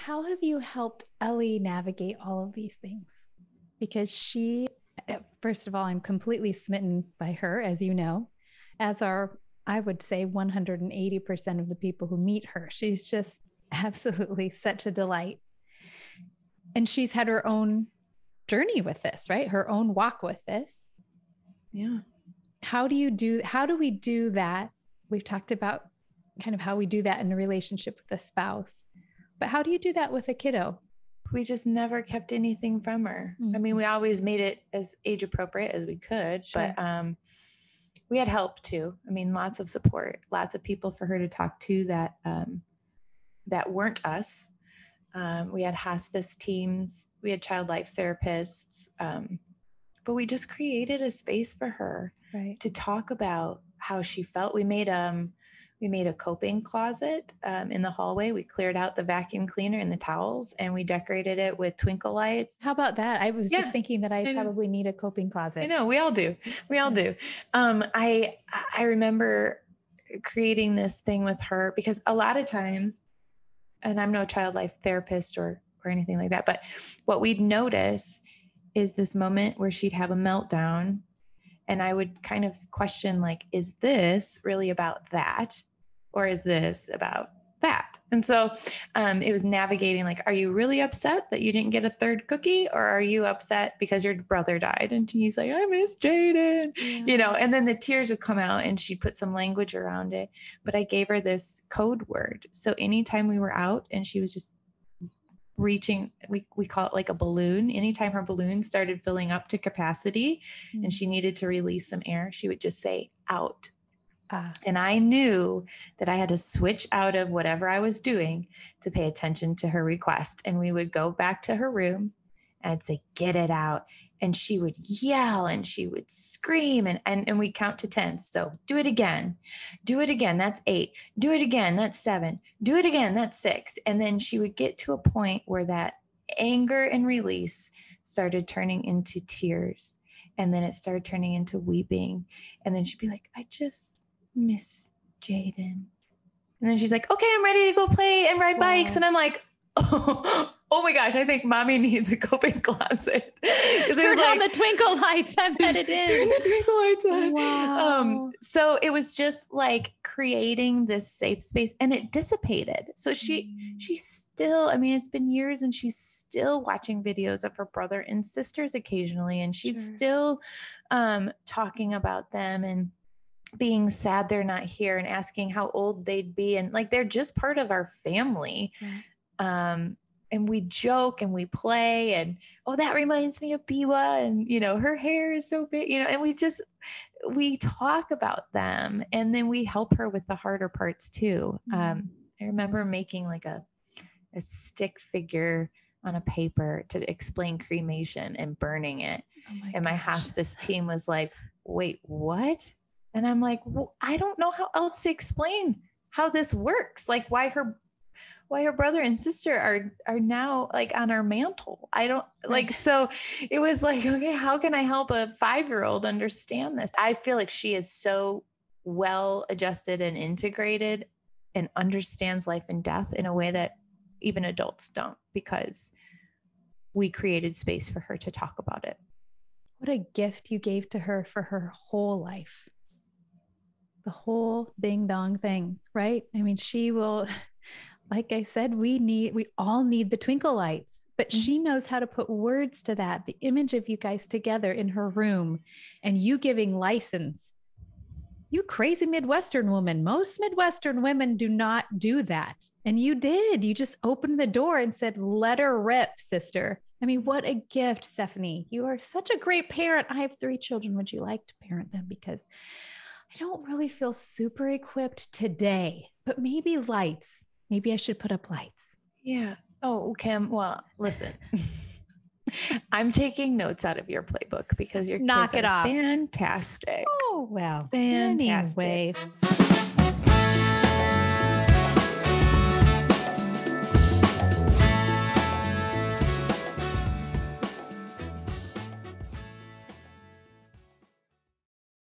how have you helped Ellie navigate all of these things? Because first of all, I'm completely smitten by her, as you know, as are, I would say, 180% of the people who meet her. She's just absolutely such a delight. And she's had her own journey with this, right? Her own walk with this. Yeah. How do we do that? We've talked about kind of how we do that in a relationship with a spouse, but how do you do that with a kiddo? We just never kept anything from her. Mm-hmm. I mean, we always made it as age appropriate as we could, sure. But we had help too. I mean, lots of support, lots of people for her to talk to that weren't us. We had hospice teams, we had child life therapists, but we just created a space for her to talk about how she felt. We made a coping closet in the hallway. We cleared out the vacuum cleaner and the towels, and we decorated it with twinkle lights. How about that? I was just thinking that I probably need a coping closet. I know, we all do. We all do. I remember creating this thing with her because a lot of times, and I'm no child life therapist or anything like that, but what we'd notice is this moment where she'd have a meltdown, and I would kind of question, like, is this really about that? Or is this about that? And so it was navigating, like, are you really upset that you didn't get a third cookie? Or are you upset because your brother died? And he's like, I miss Jaden, and then the tears would come out and she'd put some language around it. But I gave her this code word. So anytime we were out and she was just reaching, we call it like a balloon. Anytime her balloon started filling up to capacity and she needed to release some air, she would just say out. And I knew that I had to switch out of whatever I was doing to pay attention to her request. And we would go back to her room and I'd say, get it out. And she would yell and she would scream and we count to 10. So do it again. Do it again. That's 8. Do it again. That's 7. Do it again. That's 6. And then she would get to a point where that anger and release started turning into tears. And then it started turning into weeping. And then she'd be like, I just miss Jaden. And then she's like, okay, I'm ready to go play and ride bikes. And I'm like, oh my gosh, I think mommy needs a coping closet. Turn on the twinkle lights. I'm headed in. Turn the twinkle lights on. Wow. So it was just like creating this safe space, and it dissipated. So she's still, I mean, it's been years and she's still watching videos of her brother and sisters occasionally. And she's still talking about them and being sad they're not here and asking how old they'd be. And like, they're just part of our family. And we joke and we play and, oh, that reminds me of Biwa. And, her hair is so big, and we talk about them, and then we help her with the harder parts too. I remember making like a stick figure on a paper to explain cremation and burning it. And my hospice team was like, wait, what? And I'm like, well, I don't know how else to explain how this works. Like why her brother and sister are now like on our mantle. I don't like, so it was like, okay, how can I help a 5-year-old understand this? I feel like she is so well adjusted and integrated and understands life and death in a way that even adults don't, because we created space for her to talk about it. What a gift you gave to her for her whole life. The whole ding dong thing, right? I mean, she will, like I said, we all need the twinkle lights, but she knows how to put words to that. The image of you guys together in her room and you giving license. You crazy Midwestern woman. Most Midwestern women do not do that. And you did. You just opened the door and said, let her rip, sister. I mean, what a gift, Stefanie. You are such a great parent. I have 3 children. Would you like to parent them? Because I don't really feel super equipped today, but maybe lights. Maybe I should put up lights. Yeah. Oh, Kim. Well, listen, I'm taking notes out of your playbook because your kids are fantastic. Oh, well, fantastic. Anyway.